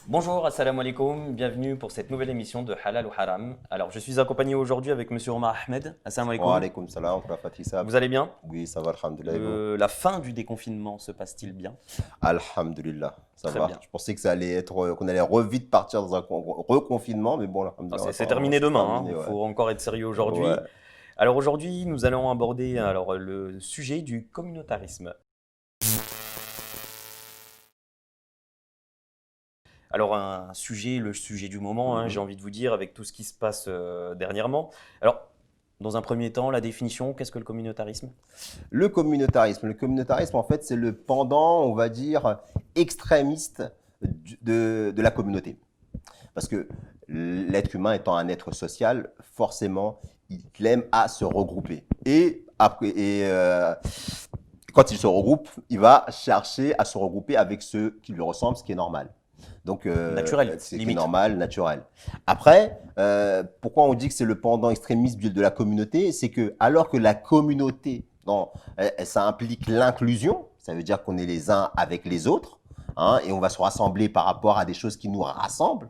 Bonjour, assalamu alaikum, bienvenue pour cette nouvelle émission de Halal ou Haram. Alors, je suis accompagné aujourd'hui avec Monsieur Omar Ahmed. Assalamu Wa alaikum. alaykoum salam, Fatih. Vous allez bien? Oui, ça va, alhamdulillah. Et vous? La fin du déconfinement se passe-t-il bien? Alhamdulillah, ça Très va. bien. Je pensais que ça allait être, qu'on allait vite partir dans un reconfinement, mais bon, Ah, alhamdulillah, c'est terminé c'est demain, terminé, il ouais. faut encore être sérieux Ouais. aujourd'hui. Alors aujourd'hui, nous allons aborder le sujet du communautarisme. Alors le sujet du moment, j'ai envie de vous dire, avec tout ce qui se passe dernièrement. Alors, dans un premier temps, la définition, qu'est-ce que le communautarisme? Le communautarisme, en fait, c'est le pendant, on va dire, extrémiste de la communauté. Parce que l'être humain étant un être social, forcément, il aime à se regrouper. Quand il se regroupe, il va chercher à se regrouper avec ceux qui lui ressemblent, ce qui est normal. Donc, Naturel, c'est limite. normal, naturel. Après, pourquoi on dit que c'est le pendant extrémiste de la communauté? C'est que, alors que la communauté, ça implique l'inclusion, ça veut dire qu'on est les uns avec les autres, hein, et on va se rassembler par rapport à des choses qui nous rassemblent.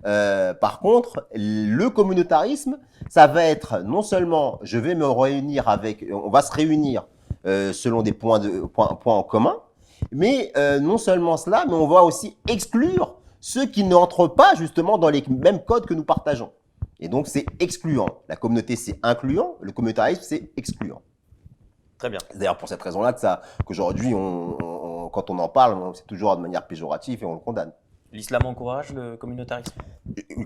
Par contre, le communautarisme, ça va être non seulement je vais me réunir avec, on va se réunir selon des points en commun, mais non seulement cela, mais on va aussi exclure ceux qui n'entrent pas justement dans les mêmes codes que nous partageons. Et donc c'est excluant. La communauté c'est incluant, le communautarisme c'est excluant. Très bien. C'est d'ailleurs pour cette raison-là qu'aujourd'hui, quand on en parle, c'est toujours de manière péjorative et on le condamne. L'islam encourage le communautarisme?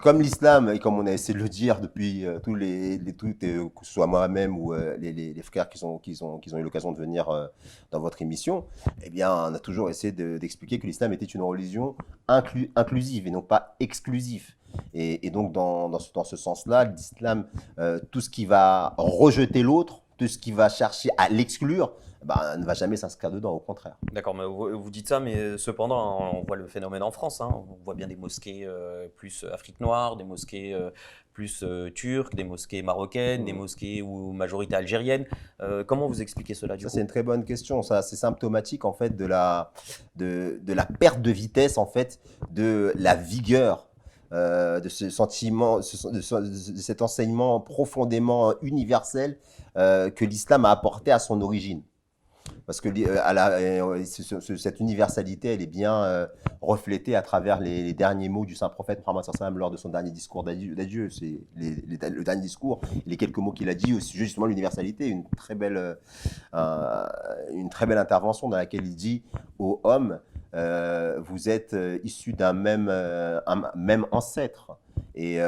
Comme l'islam, et comme on a essayé de le dire depuis que ce soit moi-même ou les frères qui ont eu l'occasion de venir dans votre émission, eh bien, on a toujours essayé d'expliquer que l'islam était une religion inclusive et non pas exclusive. Et donc, dans ce sens-là, l'islam, tout ce qui va rejeter l'autre, tout ce qui va chercher à l'exclure, ne va jamais s'inscrire dedans, au contraire. D'accord, mais vous dites ça, mais cependant, on voit le phénomène en France. On voit bien des mosquées plus Afrique noire, des mosquées plus turques, des mosquées marocaines, des mosquées ou majorité algérienne. Comment vous expliquez cela du Ça, coup? c'est une très bonne question. Ça, c'est symptomatique en fait de la perte de vitesse en fait, de la vigueur, de ce sentiment, de cet enseignement profondément universel que l'islam a apporté à son origine. Parce que cette universalité, elle est bien reflétée à travers les derniers mots du saint prophète Mohammed sallallahu alayhi wa sallam lors de son dernier discours d'adieu. C'est le dernier discours, les quelques mots qu'il a dit au sujet justement de l'universalité, une très belle intervention dans laquelle il dit aux hommes, vous êtes issus d'un même ancêtre et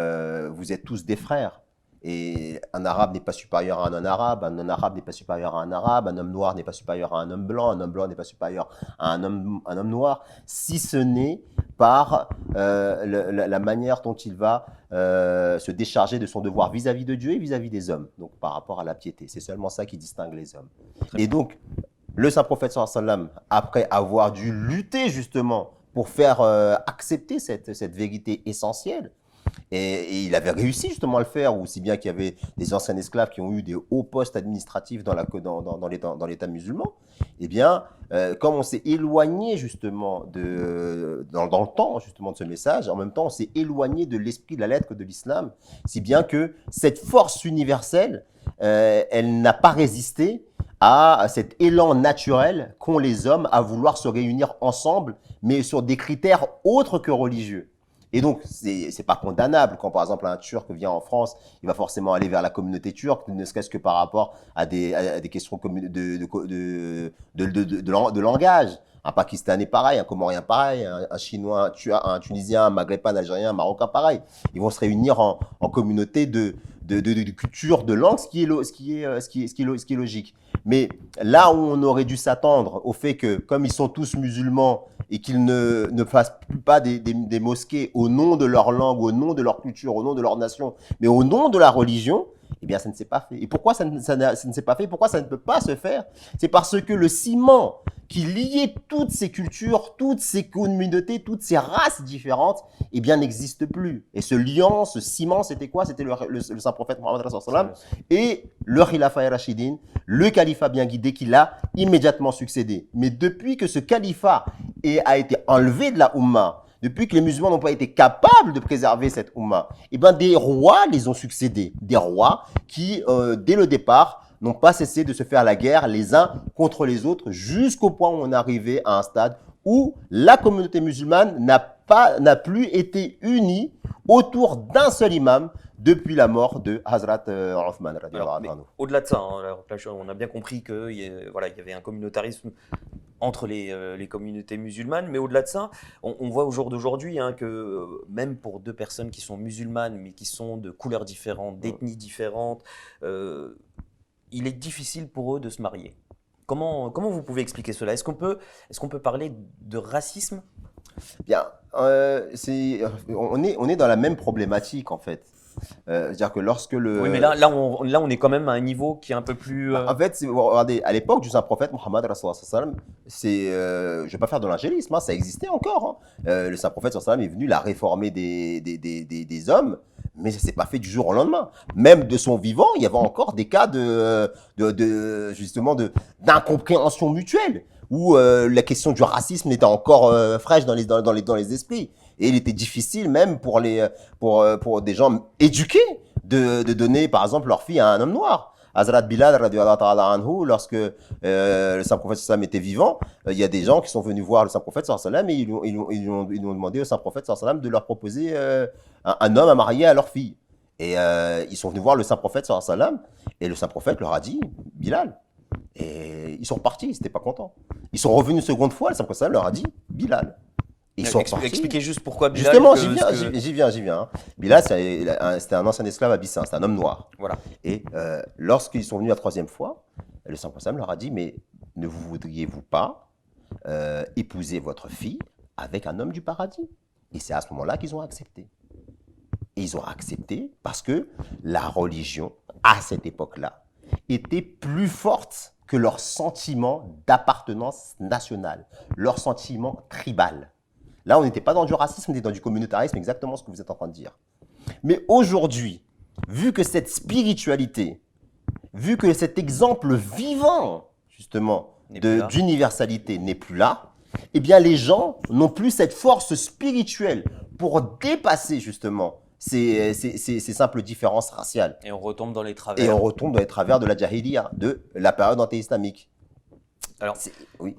vous êtes tous des frères. Et un arabe n'est pas supérieur à un non-arabe, un non-arabe n'est pas supérieur à un arabe, un homme noir n'est pas supérieur à un homme blanc n'est pas supérieur à un homme noir, si ce n'est par la manière dont il va se décharger de son devoir vis-à-vis de Dieu et vis-à-vis des hommes, donc par rapport à la piété. C'est seulement ça qui distingue les hommes. Et donc, le saint prophète sallallahu alayhi wa sallam, après avoir dû lutter justement pour faire accepter cette vérité essentielle, et il avait réussi justement à le faire, aussi bien qu'il y avait des anciens esclaves qui ont eu des hauts postes administratifs dans l'État musulman. Eh bien, comme on s'est éloigné justement dans le temps justement de ce message, en même temps on s'est éloigné de l'esprit de la lettre de l'islam, si bien que cette force universelle, elle n'a pas résisté à cet élan naturel qu'ont les hommes à vouloir se réunir ensemble, mais sur des critères autres que religieux. Et donc, c'est pas condamnable quand, par exemple, un Turc vient en France, il va forcément aller vers la communauté turque, ne serait-ce que par rapport à des questions de langage. Un Pakistanais pareil, un Comorien pareil, un Chinois, un Tunisien, un Maghrébin, un Algérien, un Marocain pareil. Ils vont se réunir en communauté de culture, de langue, ce qui est logique. Mais là où on aurait dû s'attendre au fait que, comme ils sont tous musulmans et qu'ils ne fassent plus pas des mosquées au nom de leur langue, au nom de leur culture, au nom de leur nation, mais au nom de la religion, eh bien, ça ne s'est pas fait. Et pourquoi ça ne s'est pas fait? Pourquoi ça ne peut pas se faire? C'est parce que le ciment qui liait toutes ces cultures, toutes ces communautés, toutes ces races différentes, eh bien, n'existe plus. Et ce liant, ce ciment, c'était quoi? C'était le saint prophète Mohammed et le Khilafa Rashidin, le califat bien guidé qui l'a immédiatement succédé. Mais depuis que ce califat a été enlevé de la Ummah, depuis que les musulmans n'ont pas été capables de préserver cette Oumma, eh ben, des rois les ont succédés. Des rois qui, dès le départ, n'ont pas cessé de se faire la guerre les uns contre les autres jusqu'au point où on est arrivé à un stade où la communauté musulmane n'a plus été unie autour d'un seul imam depuis la mort de Hazrat Othman. Au-delà de ça, hein, alors, là, on a bien compris qu'il y avait un communautarisme entre les communautés musulmanes, mais au-delà de ça, on voit au jour d'aujourd'hui hein, que même pour deux personnes qui sont musulmanes, mais qui sont de couleurs différentes, d'ethnies différentes, il est difficile pour eux de se marier. Comment vous pouvez expliquer cela? Est-ce qu'on peut parler de racisme? Bien, on est dans la même problématique en fait. C'est-à-dire que lorsque le... Oui, mais là, on est quand même à un niveau qui est un peu plus... En fait, regardez, à l'époque du Saint-Prophète Mohammed, je ne vais pas faire de l'angélisme, hein, ça existait encore. Hein. Le Saint-Prophète est venu, il a réformé des hommes, mais ça ne s'est pas fait du jour au lendemain. Même de son vivant, il y avait encore des cas justement d'incompréhension mutuelle, où la question du racisme était encore fraîche dans les esprits. Et il était difficile même pour des gens éduqués de donner, par exemple, leur fille à un homme noir. Hazrat Bilal, radiallahu ta'ala anhu, lorsque le Saint-Prophète sallam était vivant, il y a des gens qui sont venus voir le Saint-Prophète sallam et ils lui ont demandé au Saint-Prophète sallam de leur proposer un homme à marier à leur fille. Et ils sont venus voir le Saint-Prophète sallam et le Saint-Prophète leur a dit « Bilal ». Et ils sont repartis, ils n'étaient pas contents. Ils sont revenus une seconde fois, le Saint-Prophète sallam leur a dit « Bilal ». Expliquez juste pourquoi Bilal. Justement, j'y viens. Hein. Bilal, c'était un ancien esclave abyssin, c'était un homme noir. Voilà. Et lorsqu'ils sont venus la troisième fois, le Saint-Prophète leur a dit, mais ne voudriez-vous pas épouser votre fille avec un homme du paradis? Et c'est à ce moment-là qu'ils ont accepté. Et ils ont accepté parce que la religion, à cette époque-là, était plus forte que leur sentiment d'appartenance nationale, leur sentiment tribal. Là, on n'était pas dans du racisme, on était dans du communautarisme, exactement ce que vous êtes en train de dire. Mais aujourd'hui, vu que cette spiritualité, vu que cet exemple vivant, justement, d'universalité n'est plus là, eh bien, les gens n'ont plus cette force spirituelle pour dépasser, justement, ces simples différences raciales. Et on retombe dans les travers. Et on retombe dans les travers de la jahiliya, de la période anté-islamique. Alors, oui.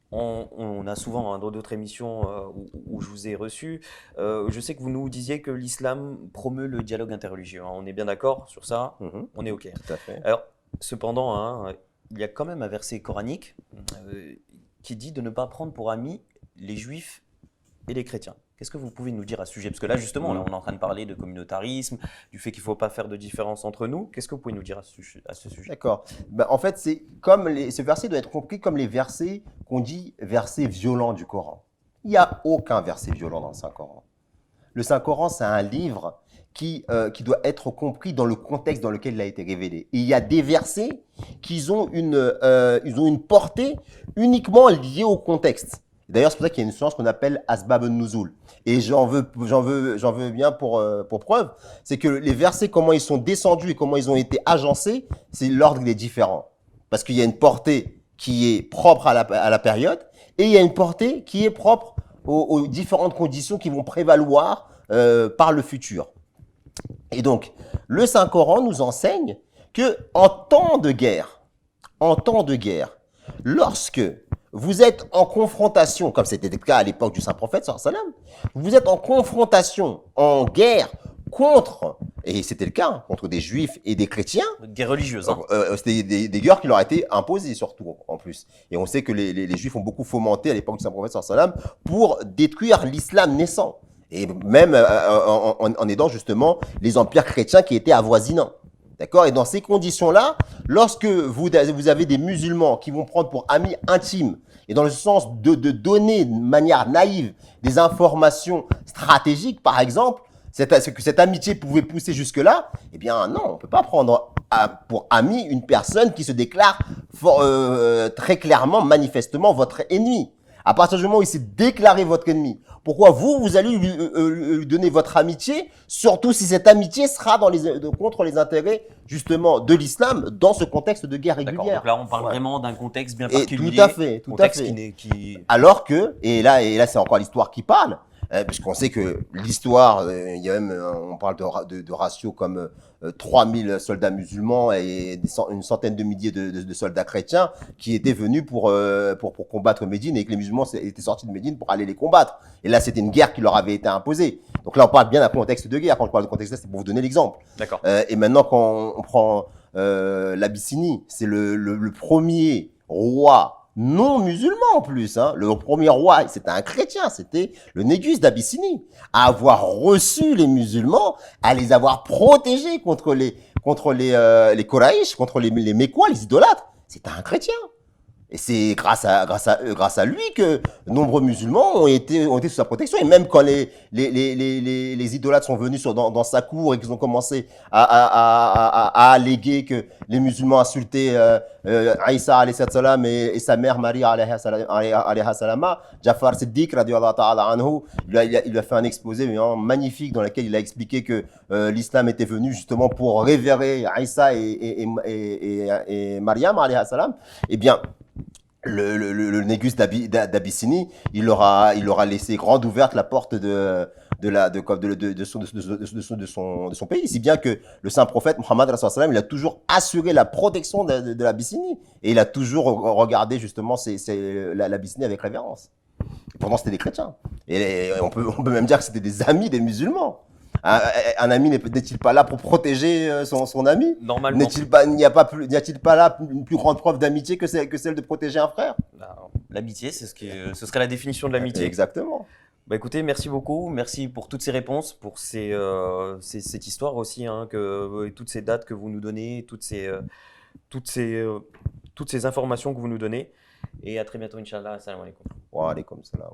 On a souvent dans d'autres émissions où je vous ai reçu, je sais que vous nous disiez que l'islam promeut le dialogue interreligieux. Hein. On est bien d'accord sur ça? On est OK. Tout à fait. Alors, cependant, hein, il y a quand même un verset coranique qui dit de ne pas prendre pour amis les juifs et les chrétiens. Qu'est-ce que vous pouvez nous dire à ce sujet? Parce que là, justement, là, on est en train de parler de communautarisme, du fait qu'il ne faut pas faire de différence entre nous. Qu'est-ce que vous pouvez nous dire à ce sujet? D'accord. Ben, en fait, c'est comme ce verset doit être compris comme les versets qu'on dit versets violents du Coran. Il n'y a aucun verset violent dans le Saint-Coran. Le Saint-Coran, c'est un livre qui doit être compris dans le contexte dans lequel il a été révélé. Et il y a des versets qui ont une portée uniquement liée au contexte. D'ailleurs, c'est pour ça qu'il y a une science qu'on appelle Asbab an-Nuzul. Et j'en veux bien pour preuve, c'est que les versets, comment ils sont descendus et comment ils ont été agencés, c'est l'ordre qui est différent. Parce qu'il y a une portée qui est propre à la période et il y a une portée qui est propre aux différentes conditions qui vont prévaloir par le futur. Et donc, le Saint-Coran nous enseigne que en temps de guerre, lorsque vous êtes en confrontation, comme c'était le cas à l'époque du Saint-Prophète, sallam, vous êtes en confrontation, en guerre contre, et c'était le cas, contre des juifs et des chrétiens. Des religieuses. Hein. C'était des guerres qui leur étaient imposées surtout, en plus. Et on sait que les juifs ont beaucoup fomenté à l'époque du Saint-Prophète, sallam, pour détruire l'islam naissant. Et même en aidant justement les empires chrétiens qui étaient avoisinants. D'accord? Et dans ces conditions-là, lorsque vous avez des musulmans qui vont prendre pour amis intimes, et dans le sens de donner de manière naïve des informations stratégiques, par exemple, que cette amitié pouvait pousser jusque-là, eh bien non, on ne peut pas prendre pour ami une personne qui se déclare très clairement, manifestement, votre ennemi. À partir du moment où il s'est déclaré votre ennemi, pourquoi vous allez lui donner votre amitié, surtout si cette amitié sera contre les intérêts justement de l'islam dans ce contexte de guerre régulière. Donc là, on parle vraiment d'un contexte bien particulier. Et tout à fait. Alors que, et là c'est encore l'histoire qui parle, Puisqu'on sait que l'histoire, il y a même, on parle de ratios comme 3000 soldats musulmans et une centaine de milliers de soldats chrétiens qui étaient venus pour combattre Médine et que les musulmans étaient sortis de Médine pour aller les combattre. Et là, c'était une guerre qui leur avait été imposée. Donc là, on parle bien d'un contexte de guerre. Quand je parle de contexte, c'est pour vous donner l'exemple. D'accord. Et maintenant, quand on prend l'Abyssinie, c'est le premier roi non musulman en plus. Hein. Le premier roi, c'était un chrétien, c'était le Négus d'Abyssinie. À avoir reçu les musulmans, à les avoir protégés contre les Koraïch, contre les Mécois, les idolâtres. C'était un chrétien. Et c'est grâce à lui que nombreux musulmans ont été sous sa protection. Et même quand les idolâtres sont venus dans sa cour et qu'ils ont commencé à alléguer que les musulmans insultaient Aïssa alayhi salam et sa mère Marie alayha salama, Jafar Siddiq radiallahu ta'ala anhu, il lui a fait un exposé magnifique dans lequel il a expliqué que l'islam était venu justement pour révérer Aïssa et Mariam alayha salam. Eh bien, le Négus d'Abyssinie, il leur a laissé grande ouverte la porte de son pays. Si bien que le saint prophète Mohammed, il a toujours assuré la protection de l'Abyssinie. Et il a toujours regardé justement l'Abyssinie avec révérence. Et pourtant, c'était des chrétiens. Et on peut même dire que c'était des amis des musulmans. Un ami n'est-il pas là pour protéger son ami? Normalement. N'y a-t-il pas là une plus grande preuve d'amitié que celle de protéger un frère? L'amitié, ce serait la définition de l'amitié. Exactement. Bah écoutez, merci beaucoup, merci pour toutes ces réponses, pour cette histoire aussi, hein, toutes ces dates que vous nous donnez, toutes ces informations que vous nous donnez. Et à très bientôt, Inch'Allah. Assalamu alaikum. Wa alaikum salam.